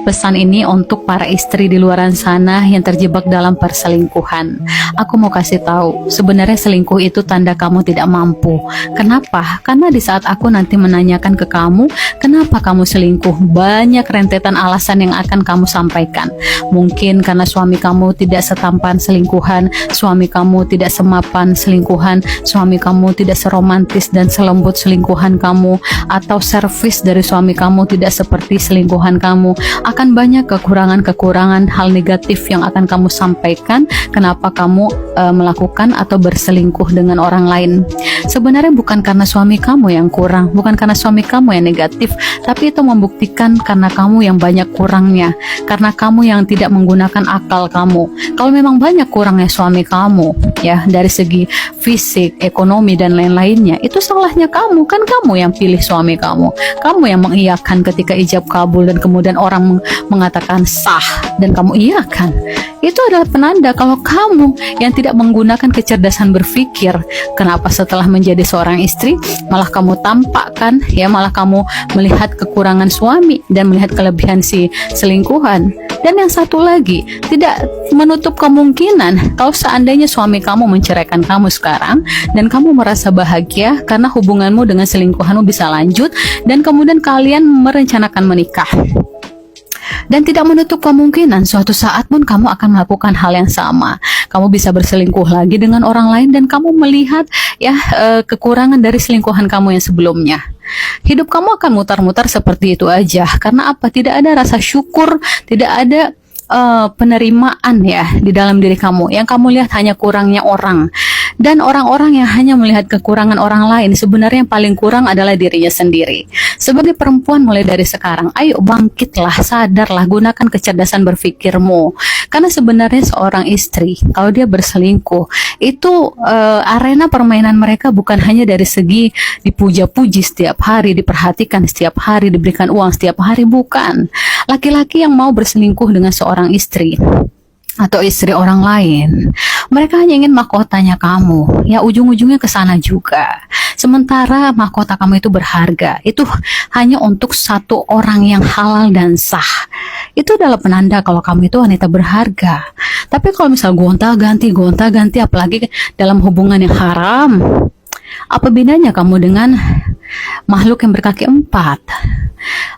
Pesan ini untuk para istri di luaran sana yang terjebak dalam perselingkuhan. Aku mau kasih tahu, sebenarnya selingkuh itu tanda kamu tidak mampu. Kenapa? Karena di saat aku nanti menanyakan ke kamu, kenapa kamu selingkuh? Banyak rentetan alasan yang akan kamu sampaikan. Mungkin karena suami kamu tidak setampan selingkuhan, suami kamu tidak semapan selingkuhan, suami kamu tidak seromantis dan selembut selingkuhan kamu, atau servis dari suami kamu tidak seperti selingkuhan kamu. Akan banyak kekurangan-kekurangan hal negatif yang akan kamu sampaikan kenapa kamu melakukan atau berselingkuh dengan orang lain. Sebenarnya bukan karena suami kamu yang kurang, bukan karena suami kamu yang negatif, tapi itu membuktikan karena kamu yang banyak kurangnya, karena kamu yang tidak menggunakan akal kamu. Kalau memang banyak kurangnya suami kamu, ya dari segi fisik, ekonomi dan lain-lainnya, itu salahnya kamu. Kan kamu yang pilih suami kamu yang mengiyakan ketika ijab kabul dan kemudian orang mengatakan sah dan kamu iyakan. Itu adalah penanda kalau kamu yang tidak menggunakan kecerdasan berpikir. Kenapa setelah menjadi seorang istri malah kamu tampakkan, ya malah kamu melihat kekurangan suami dan melihat kelebihan si selingkuhan. Dan yang satu lagi, tidak menutup kemungkinan kalau seandainya suami kamu menceraikan kamu sekarang dan kamu merasa bahagia karena hubunganmu dengan selingkuhanmu bisa lanjut dan kemudian kalian merencanakan menikah. Dan tidak menutup kemungkinan suatu saat pun kamu akan melakukan hal yang sama. Kamu bisa berselingkuh lagi dengan orang lain dan kamu melihat kekurangan dari selingkuhan kamu yang sebelumnya. Hidup kamu akan mutar-mutar seperti itu aja. Karena apa? Tidak ada rasa syukur, tidak ada penerimaan ya di dalam diri kamu. Yang kamu lihat hanya kurangnya orang. Dan orang-orang yang hanya melihat kekurangan orang lain, sebenarnya yang paling kurang adalah dirinya sendiri. Sebagai perempuan mulai dari sekarang, ayo bangkitlah, sadarlah, gunakan kecerdasan berpikirmu. Karena sebenarnya seorang istri, kalau dia berselingkuh, itu arena permainan mereka bukan hanya dari segi dipuja-puji setiap hari, diperhatikan setiap hari, diberikan uang setiap hari, bukan. Laki-laki yang mau berselingkuh dengan seorang istri atau istri orang lain, mereka hanya ingin mahkotanya kamu, ya ujung-ujungnya ke sana juga. Sementara mahkota kamu itu berharga, itu hanya untuk satu orang yang halal dan sah. Itu adalah penanda kalau kamu itu wanita berharga. Tapi kalau misal gonta-ganti, apalagi dalam hubungan yang haram, apa bedanya kamu dengan makhluk yang berkaki empat?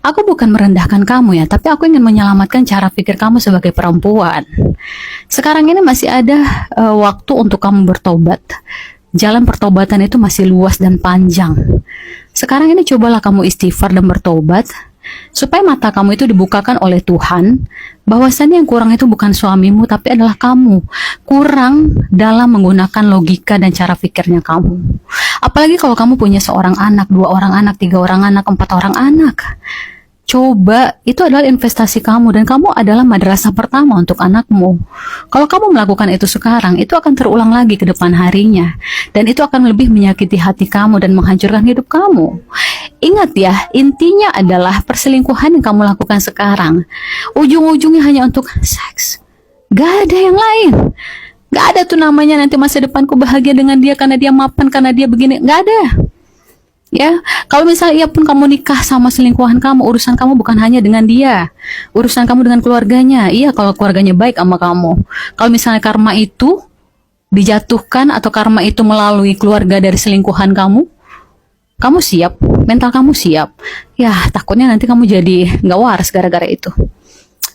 Aku bukan merendahkan kamu ya, tapi aku ingin menyelamatkan cara pikir kamu sebagai perempuan. Sekarang ini masih ada waktu untuk kamu bertobat. Jalan pertobatan itu masih luas dan panjang. Sekarang ini cobalah kamu istighfar dan bertobat, supaya mata kamu itu dibukakan oleh Tuhan, bahwasannya yang kurang itu bukan suamimu, tapi adalah kamu. Kurang dalam menggunakan logika dan cara pikirnya kamu. Apalagi kalau kamu punya seorang anak, 2 orang anak, 3 orang anak, 4 orang anak. Coba, itu adalah investasi kamu dan kamu adalah madrasah pertama untuk anakmu. Kalau kamu melakukan itu sekarang, itu akan terulang lagi ke depan harinya. Dan itu akan lebih menyakiti hati kamu dan menghancurkan hidup kamu. Ingat ya, intinya adalah perselingkuhan yang kamu lakukan sekarang, ujung-ujungnya hanya untuk seks. Gak ada yang lain. Gak ada tuh namanya nanti masa depanku bahagia dengan dia karena dia mapan, karena dia begini. Gak ada. Ya, kalau misalnya ia pun kamu nikah sama selingkuhan kamu, urusan kamu bukan hanya dengan dia, urusan kamu dengan keluarganya. Iya, kalau keluarganya baik sama kamu. Kalau misalnya karma itu dijatuhkan atau karma itu melalui keluarga dari selingkuhan kamu siap, mental kamu siap. Ya, takutnya nanti kamu jadi nggak waras gara-gara itu.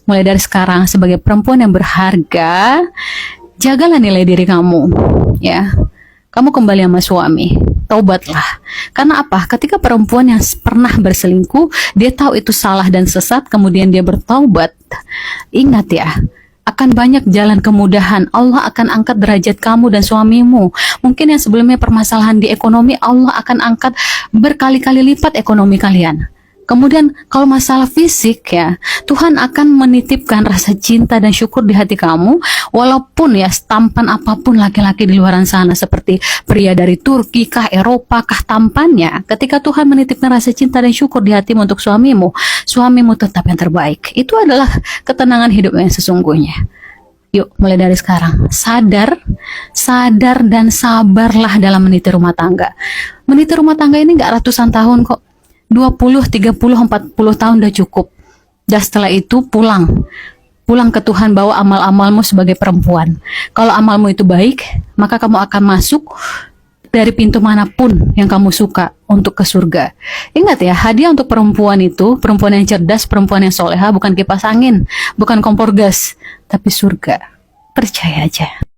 Mulai dari sekarang sebagai perempuan yang berharga, jagalah nilai diri kamu. Ya, kamu kembali sama suami. Taubatlah. Karena apa? Ketika perempuan yang pernah berselingkuh, dia tahu itu salah dan sesat, kemudian dia bertaubat. Ingat ya, akan banyak jalan kemudahan. Allah akan angkat derajat kamu dan suamimu. Mungkin yang sebelumnya permasalahan di ekonomi, Allah akan angkat berkali-kali lipat ekonomi kalian. Kemudian kalau masalah fisik ya, Tuhan akan menitipkan rasa cinta dan syukur di hati kamu, walaupun ya tampan apapun laki-laki di luaran sana, seperti pria dari Turki kah, Eropa kah tampannya, ketika Tuhan menitipkan rasa cinta dan syukur di hatimu untuk suamimu tetap yang terbaik. Itu adalah ketenangan hidup yang sesungguhnya. Yuk, mulai dari sekarang, sadar dan sabarlah dalam meniti rumah tangga. Meniti rumah tangga ini gak ratusan tahun kok. 20, 30, 40 tahun udah cukup. Dan setelah itu pulang. Pulang ke Tuhan, bawa amal-amalmu sebagai perempuan. Kalau amalmu itu baik, maka kamu akan masuk dari pintu manapun yang kamu suka untuk ke surga. Ingat ya, hadiah untuk perempuan itu, perempuan yang cerdas, perempuan yang soleha, bukan kipas angin, bukan kompor gas, tapi surga. Percaya aja.